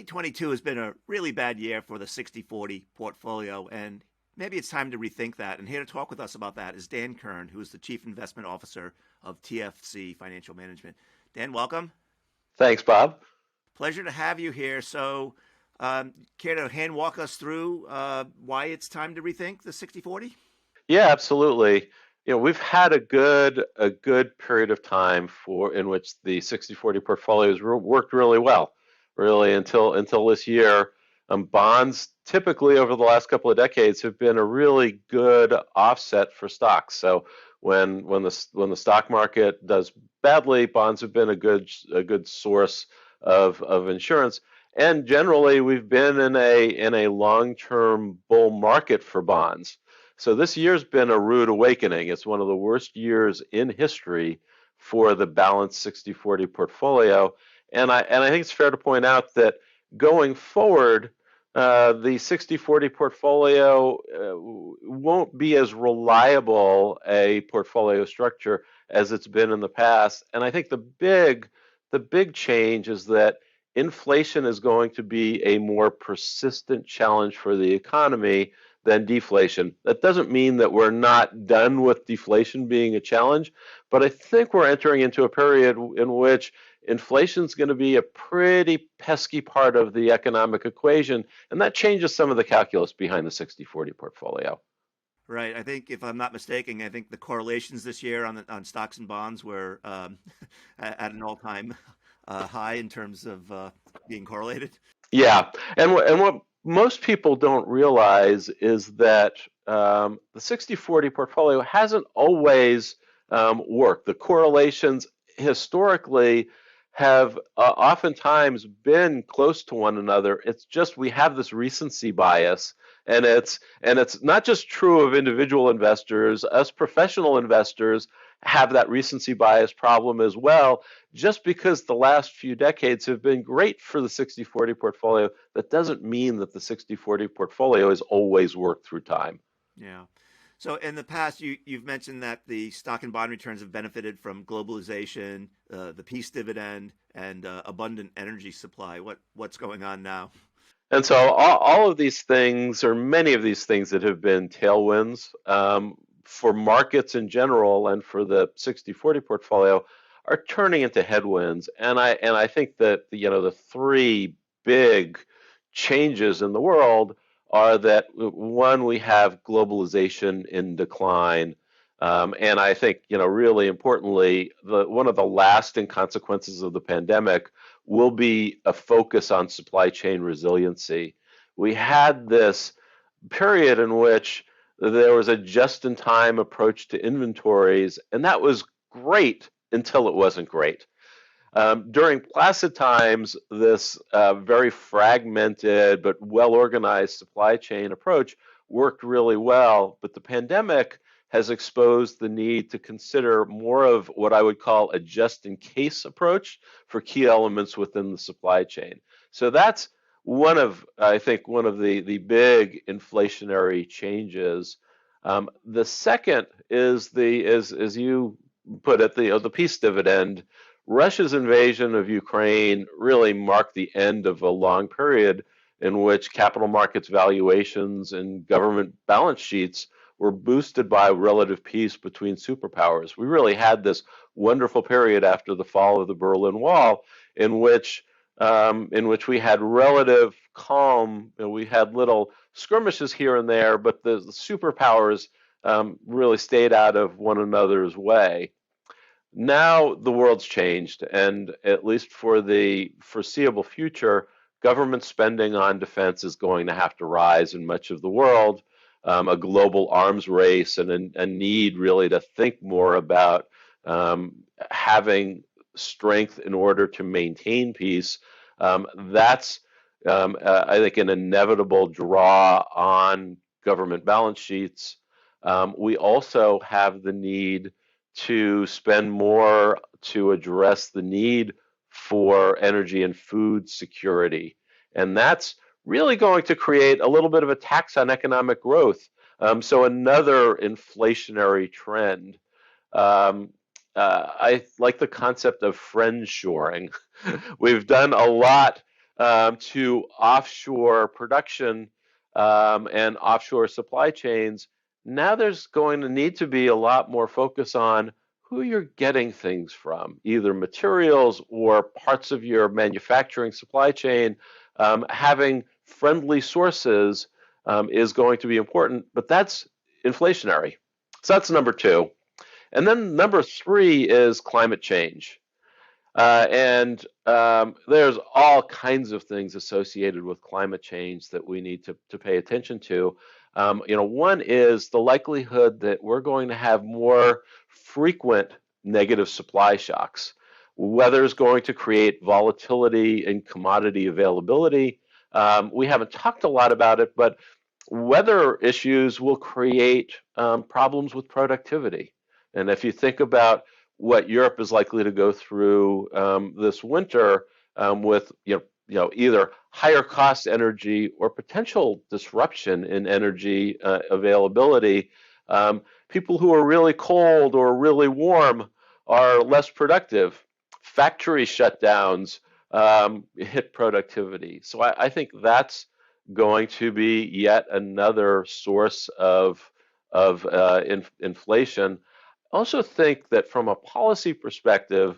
2022 has been a really bad year for the 60/40 portfolio, and maybe it's time to rethink that. And here to talk with us about that is Dan Kern, who is the Chief Investment Officer of TFC Financial Management. Dan, welcome. Thanks, Bob. Pleasure to have you here. So, care to hand walk us through why it's time to rethink the 60/40? Yeah, absolutely. We've had a good period of time in which the 60/40 portfolios worked really well, really until this year. Bonds typically over the last couple of decades have been a really good offset for stocks. So when the stock market does badly, bonds have been a good source of insurance. And generally, we've been in a long-term bull market for bonds. So this year's been a rude awakening. It's one of the worst years in history for the balanced 60/40 portfolio. And I think it's fair to point out that going forward, the 60/40 portfolio won't be as reliable a portfolio structure as it's been in the past. And I think the big change is that inflation is going to be a more persistent challenge for the economy than deflation. That doesn't mean that we're not done with deflation being a challenge, but I think we're entering into a period in which inflation is going to be a pretty pesky part of the economic equation, and that changes some of the calculus behind the 60/40 portfolio. Right. I think, if I'm not mistaken, I think the correlations this year on stocks and bonds were at an all-time high in terms of being correlated. Yeah, and what most people don't realize is that the 60/40 portfolio hasn't always worked. The correlations historically have oftentimes been close to one another. It's just we have this recency bias, and it's not just true of individual investors. Us professional investors have that recency bias problem as well. Just because the last few decades have been great for the 60/40 portfolio, that doesn't mean that the 60/40 portfolio has always worked through time. Yeah. So in the past, you've mentioned that the stock and bond returns have benefited from globalization, the peace dividend, and abundant energy supply. What's going on now? And so all of these things, or many of these things that have been tailwinds for markets in general and for the 60/40 portfolio, are turning into headwinds. And I think that the three big changes in the world are that, one, we have globalization in decline. And I think, really importantly, one of the lasting consequences of the pandemic will be a focus on supply chain resiliency. We had this period in which there was a just-in-time approach to inventories, and that was great until it wasn't great. During placid times, this very fragmented but well-organized supply chain approach worked really well, but the pandemic has exposed the need to consider more of what I would call a just-in-case approach for key elements within the supply chain. So that's I think, one of the big inflationary changes. The second is as you put it, the peace dividend. Russia's invasion of Ukraine really marked the end of a long period in which capital markets valuations and government balance sheets were boosted by relative peace between superpowers. We really had this wonderful period after the fall of the Berlin Wall in which we had relative calm. We had little skirmishes here and there, but the superpowers really stayed out of one another's way. Now the world's changed, and at least for the foreseeable future, government spending on defense is going to have to rise in much of the world. A global arms race and a need really to think more about having strength in order to maintain peace. That's, I think, an inevitable draw on government balance sheets. We also have the need to spend more to address the need for energy and food security. And that's really going to create a little bit of a tax on economic growth. So another inflationary trend. I like the concept of friendshoring. We've done a lot to offshore production and offshore supply chains, now there's going to need to be a lot more focus on who you're getting things from, either materials or parts of your manufacturing supply chain. Having friendly sources is going to be important, but that's inflationary. So that's number two. And then number three is climate change. And there's all kinds of things associated with climate change that we need to pay attention to. One is the likelihood that we're going to have more frequent negative supply shocks. Weather is going to create volatility in commodity availability. We haven't talked a lot about it, but weather issues will create problems with productivity. And if you think about what Europe is likely to go through this winter with either higher cost energy or potential disruption in energy availability, people who are really cold or really warm are less productive. Factory shutdowns hit productivity. So I think that's going to be yet another source of inflation. I also think that from a policy perspective,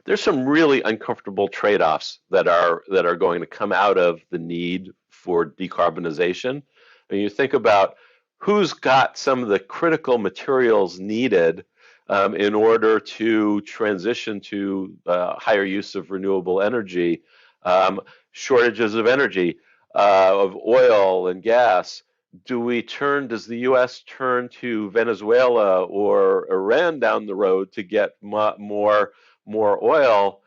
there's some really uncomfortable trade-offs that are going to come out of the need for decarbonization. When you think about who's got some of the critical materials needed in order to transition to higher use of renewable energy, shortages of energy, of oil and gas. Does the U.S. turn to Venezuela or Iran down the road to get more oil,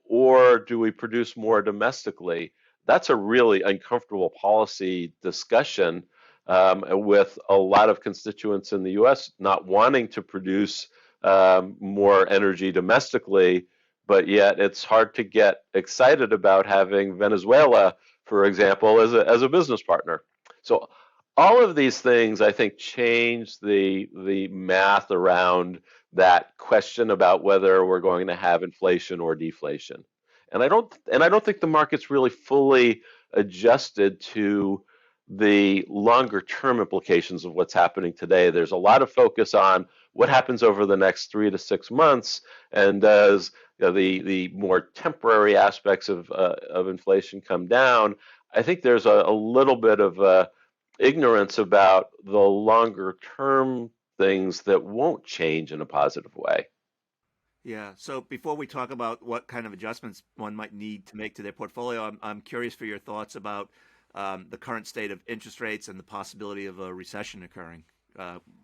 or do we produce more domestically? That's a really uncomfortable policy discussion with a lot of constituents in the U.S. not wanting to produce more energy domestically, but yet it's hard to get excited about having Venezuela, for example, as a business partner. So all of these things, I think, change the math around that question about whether we're going to have inflation or deflation. And I don't think the market's really fully adjusted to the longer term implications of what's happening today. There's a lot of focus on what happens over the next 3 to 6 months, and does the more temporary aspects of inflation come down. I think there's a little bit of ignorance about the longer term things that won't change in a positive way. Yeah. So before we talk about what kind of adjustments one might need to make to their portfolio, I'm curious for your thoughts about the current state of interest rates and the possibility of a recession occurring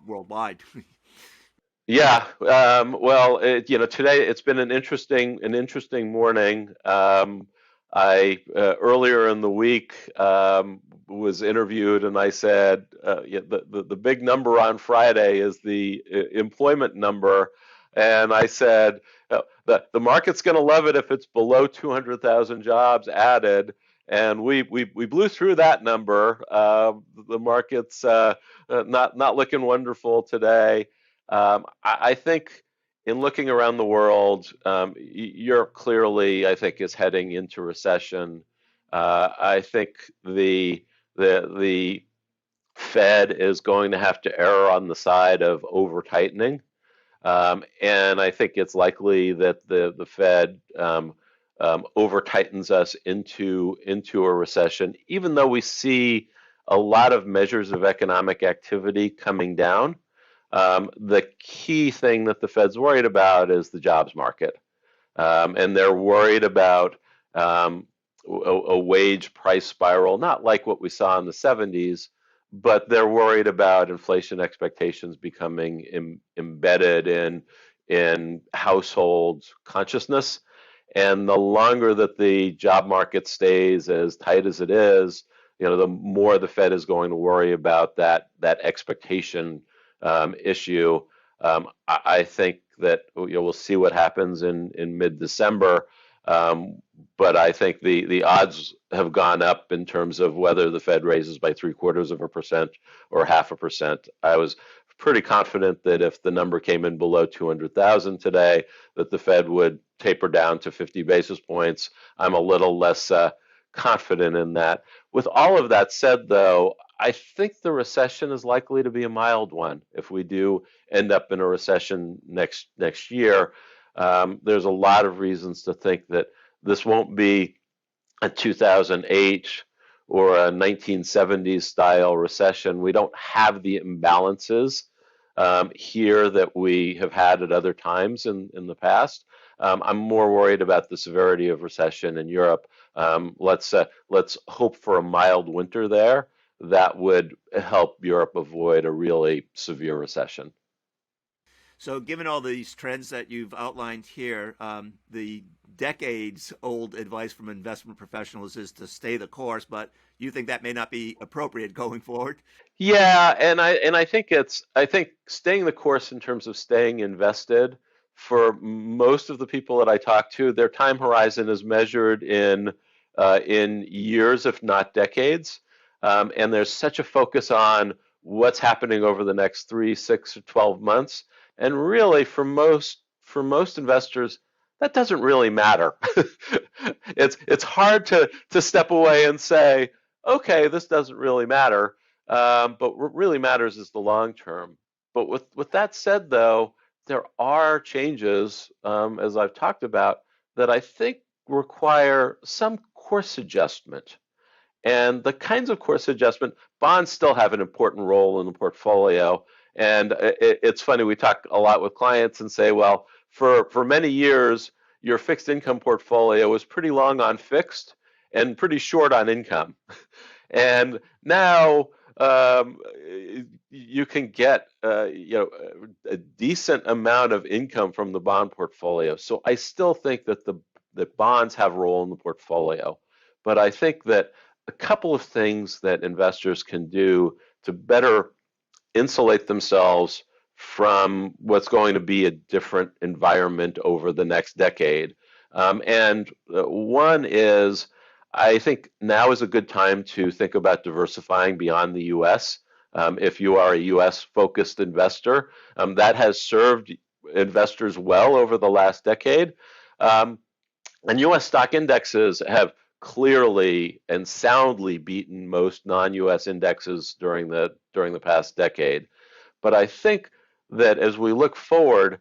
worldwide. Yeah, well, today it's been an interesting morning. I earlier in the week was interviewed, and I said, yeah, the big number on Friday is the employment number, and I said the market's going to love it if it's below 200,000 jobs added. And we blew through that number. The market's not looking wonderful today. I think in looking around the world, Europe clearly, I think, is heading into recession. I think the Fed is going to have to err on the side of over tightening, and I think it's likely that the Fed over tightens us into a recession, even though we see a lot of measures of economic activity coming down. The key thing that the Fed's worried about is the jobs market. And they're worried about a wage price spiral, not like what we saw in the 70s, but they're worried about inflation expectations becoming embedded in household consciousness. And the longer that the job market stays as tight as it is, the more the Fed is going to worry about that expectation issue. I think that we'll see what happens in mid-December, but I think the odds have gone up in terms of whether the Fed raises by 0.75% or 0.5%. I was pretty confident that if the number came in below 200,000 today, that the Fed would taper down to 50 basis points. I'm a little less confident in that. With all of that said, though, I think the recession is likely to be a mild one. If we do end up in a recession next year, there's a lot of reasons to think that this won't be a 2008 or a 1970s style recession. We don't have the imbalances here that we have had at other times in the past. I'm more worried about the severity of recession in Europe. Let's hope for a mild winter there. That would help Europe avoid a really severe recession. So, given all these trends that you've outlined here, the decades-old advice from investment professionals is to stay the course, but you think that may not be appropriate going forward? Yeah, and I think staying the course in terms of staying invested for most of the people that I talk to, their time horizon is measured in years, if not decades. And there's such a focus on what's happening over the next 3, 6, or 12 months. And really, for most investors, that doesn't really matter. It's hard to step away and say, okay, this doesn't really matter. But what really matters is the long term. But with that said, though, there are changes, as I've talked about, that I think require some course adjustment. And the kinds of course adjustment, bonds still have an important role in the portfolio. And it's funny, we talk a lot with clients and say, well, for many years, your fixed income portfolio was pretty long on fixed and pretty short on income. And now you can get a decent amount of income from the bond portfolio. So I still think that bonds have a role in the portfolio, but I think that a couple of things that investors can do to better insulate themselves from what's going to be a different environment over the next decade. And one is, I think now is a good time to think about diversifying beyond the US. If you are a US focused investor, that has served investors well over the last decade. And US stock indexes have clearly and soundly beaten most non-US indexes during the past decade. But I think that as we look forward,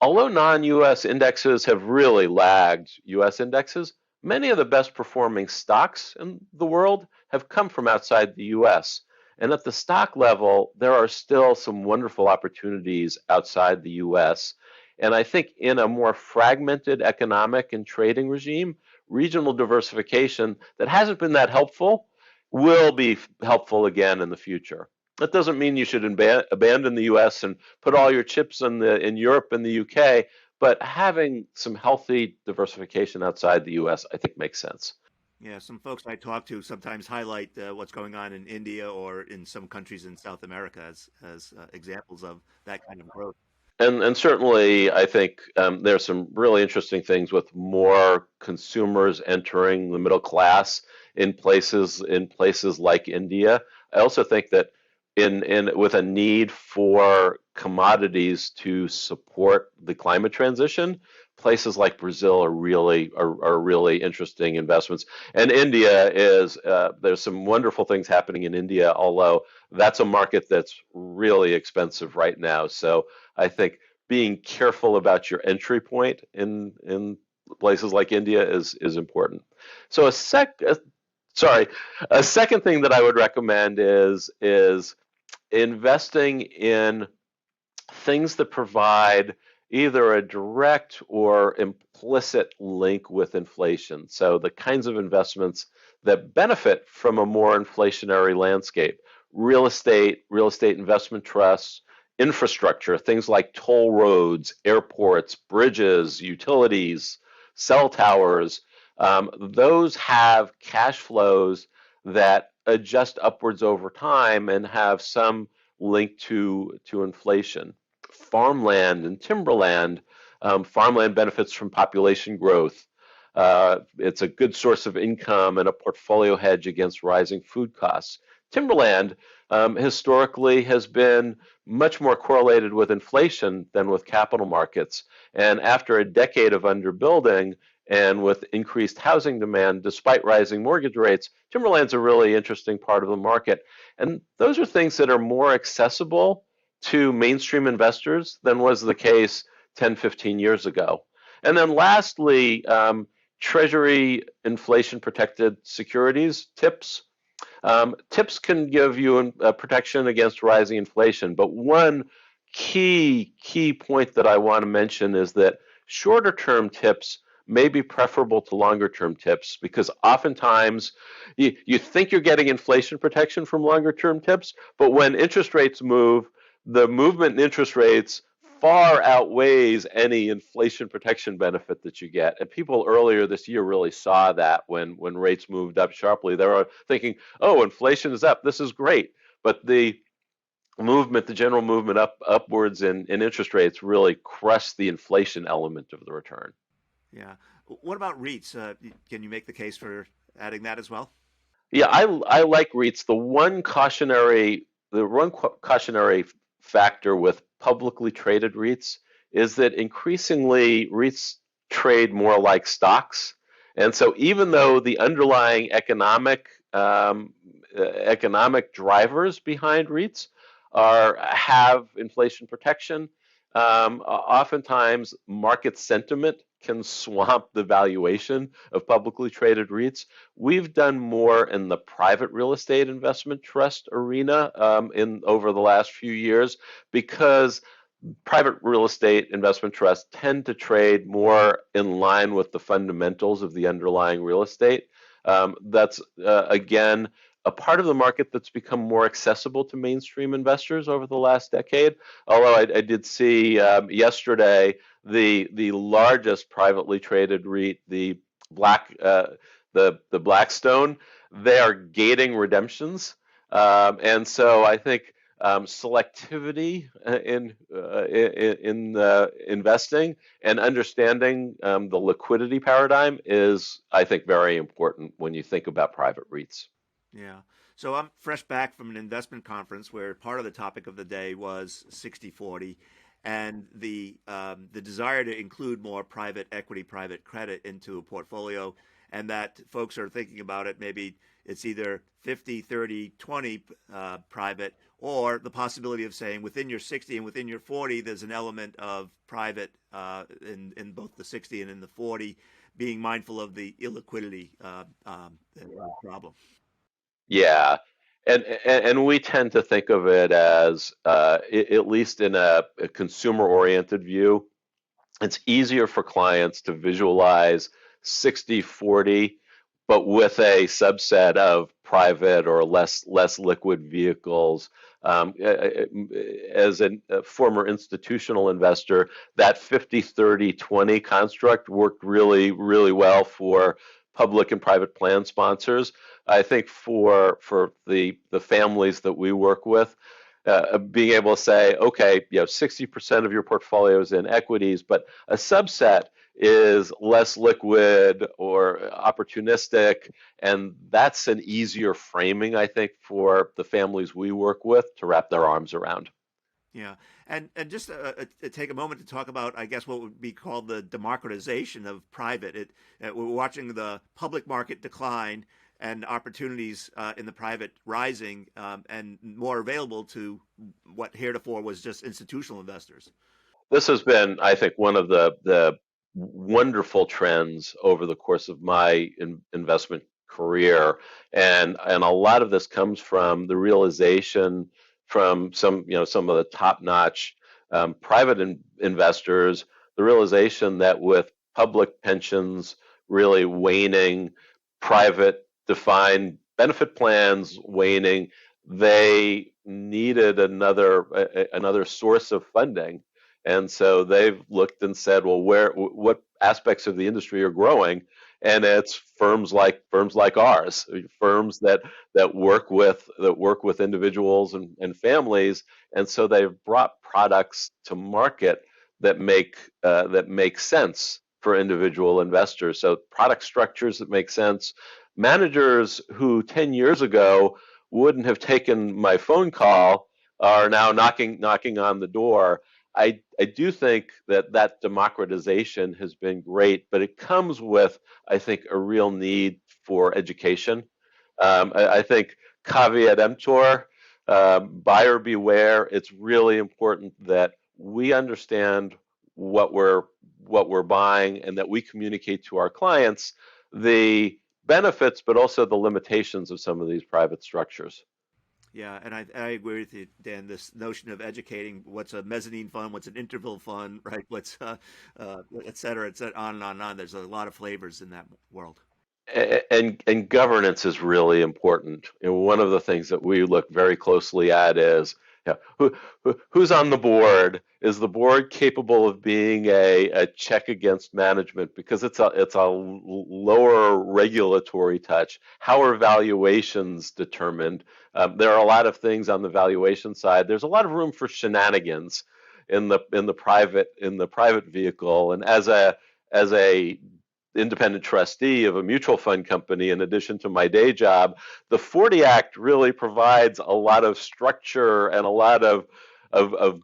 although non-US indexes have really lagged US indexes, many of the best performing stocks in the world have come from outside the US. And at the stock level, there are still some wonderful opportunities outside the US. And I think in a more fragmented economic and trading regime, regional diversification that hasn't been that helpful will be helpful again in the future. That doesn't mean you should abandon the US and put all your chips in Europe and the UK, but having some healthy diversification outside the US, I think makes sense. Yeah, some folks I talk to sometimes highlight what's going on in India or in some countries in South America as examples of that kind of growth. And certainly, I think there's some really interesting things with more consumers entering the middle class in places like India. I also think that in with a need for commodities to support the climate transition, places like Brazil are really interesting investments. And India is there's some wonderful things happening in India, although that's a market that's really expensive right now. So I think being careful about your entry point in places like India is important. So a second thing that I would recommend is investing in things that provide either a direct or implicit link with inflation. So the kinds of investments that benefit from a more inflationary landscape. Real estate investment trusts, infrastructure, things like toll roads, airports, bridges, utilities, cell towers. Those have cash flows that adjust upwards over time and have some link to inflation. Farmland and timberland. Farmland benefits from population growth. It's a good source of income and a portfolio hedge against rising food costs. timberland historically has been much more correlated with inflation than with capital markets. And after a decade of underbuilding and with increased housing demand, despite rising mortgage rates, timberland's a really interesting part of the market. And those are things that are more accessible to mainstream investors than was the case 10, 15 years ago. And then lastly, Treasury inflation protected securities, TIPS. TIPS can give you protection against rising inflation, but one key point that I want to mention is that shorter term TIPS may be preferable to longer term TIPS because oftentimes you think you're getting inflation protection from longer term TIPS, but when interest rates move, the movement in interest rates far outweighs any inflation protection benefit that you get. And people earlier this year really saw that when rates moved up sharply. They were thinking, oh, inflation is up, this is great. But the general movement upwards in interest rates really crushed the inflation element of the return. Yeah. What about REITs? Can you make the case for adding that as well? Yeah, I like REITs. The one cautionary factor with publicly traded REITs is that increasingly REITs trade more like stocks, and so even though the underlying economic drivers behind REITs have inflation protection, oftentimes market sentiment can swamp the valuation of publicly traded REITs. We've done more in the private real estate investment trust arena in over the last few years because private real estate investment trusts tend to trade more in line with the fundamentals of the underlying real estate. That's again a part of the market that's become more accessible to mainstream investors over the last decade. Although I did see yesterday the largest privately traded REIT, the Blackstone, they are gating redemptions, and so I think selectivity in investing and understanding the liquidity paradigm is, I think, very important when you think about private REITs. Yeah. So I'm fresh back from an investment conference where part of the topic of the day was 60/40 and the desire to include more private equity, private credit into a portfolio, and that folks are thinking about it. Maybe it's either 50, 30, 20 private, or the possibility of saying within your 60 and within your 40, there's an element of private in both the 60 and in the 40, being mindful of the illiquidity problem. Yeah, and we tend to think of it as, at least in a consumer-oriented view, it's easier for clients to visualize 60/40, but with a subset of private or less liquid vehicles. As a former institutional investor, that 50/30/20 construct worked really well for public and private plan sponsors. I think for the families that we work with, being able to say, okay, 60% of your portfolio is in equities, but a subset is less liquid or opportunistic, and that's an easier framing, I think, for the families we work with to wrap their arms around. Yeah, and just take a moment to talk about, I guess, what would be called the democratization of private. We're watching the public market decline and opportunities in the private rising and more available to what heretofore was just institutional investors. This has been, I think, one of the wonderful trends over the course of my investment career, and a lot of this comes from the realization from some of the top-notch private investors, the realization that with public pensions really waning, private defined benefit plans waning, they needed another source of funding. And so they've looked and said, well, what aspects of the industry are growing? And it's firms like ours, firms that work with individuals and families. And so they've brought products to market that make sense for individual investors. So product structures that make sense. Managers who 10 years ago wouldn't have taken my phone call are now knocking on the door. I do think that that democratization has been great, but it comes with, I think, a real need for education. I think caveat emptor, buyer beware. It's really important that we understand what we're what we're buying and that we communicate to our clients the benefits, but also the limitations of some of these private structures. Yeah, and I agree with you, Dan. This notion of educating what's a mezzanine fund, what's an interval fund, right? What's et cetera, on and on and on. There's a lot of flavors in that world. And governance is really important. And one of the things that we look very closely at is, who's on the board? Is the board capable of being a check against management? Because it's a lower regulatory touch. How are valuations determined? There are a lot of things on the valuation side. There's a lot of room for shenanigans in the private vehicle. And as a independent trustee of a mutual fund company, in addition to my day job, the 40 Act really provides a lot of structure and a lot of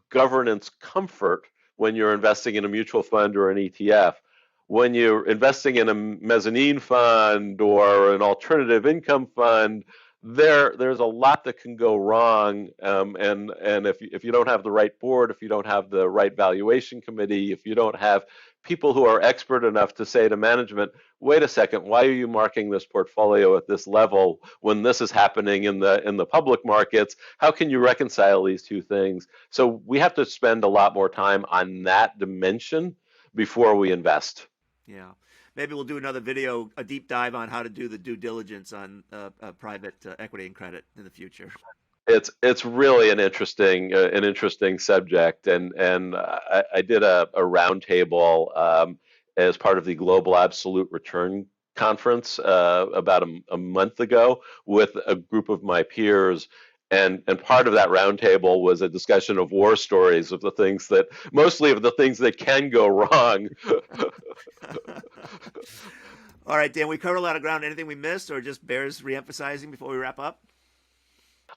governance comfort when you're investing in a mutual fund or an ETF. When you're investing in a mezzanine fund or an alternative income fund, there's a lot that can go wrong, and if you don't have the right board, if you don't have the right valuation committee, if you don't have people who are expert enough to say to management, wait a second, why are you marking this portfolio at this level when this is happening in the public markets? How can you reconcile these two things? So we have to spend a lot more time on that dimension before we invest. Yeah. Maybe we'll do another video, a deep dive on how to do the due diligence on private equity and credit in the future. It's really an interesting subject, and I did a roundtable as part of the Global Absolute Return Conference about a month ago with a group of my peers, and part of that roundtable was a discussion of war stories of the things that mostly of the things that can go wrong. All right, Dan, we covered a lot of ground. Anything we missed or just bears reemphasizing before we wrap up?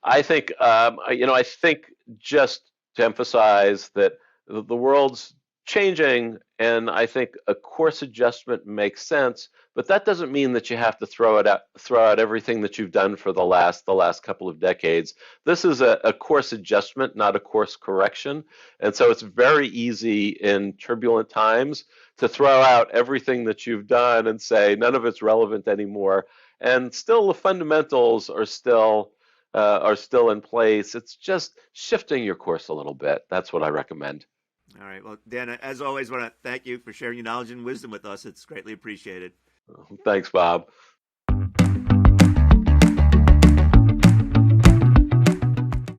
I think, I think just to emphasize that the world's changing, and I think a course adjustment makes sense. But that doesn't mean that you have to throw out everything that you've done for the last couple of decades. This is a course adjustment, not a course correction, and so it's very easy in turbulent times to throw out everything that you've done and say none of it's relevant anymore. And still, the fundamentals are still in place. It's just shifting your course a little bit. That's what I recommend. All right. Well, Dan, as always, I want to thank you for sharing your knowledge and wisdom with us. It's greatly appreciated. Thanks, Bob.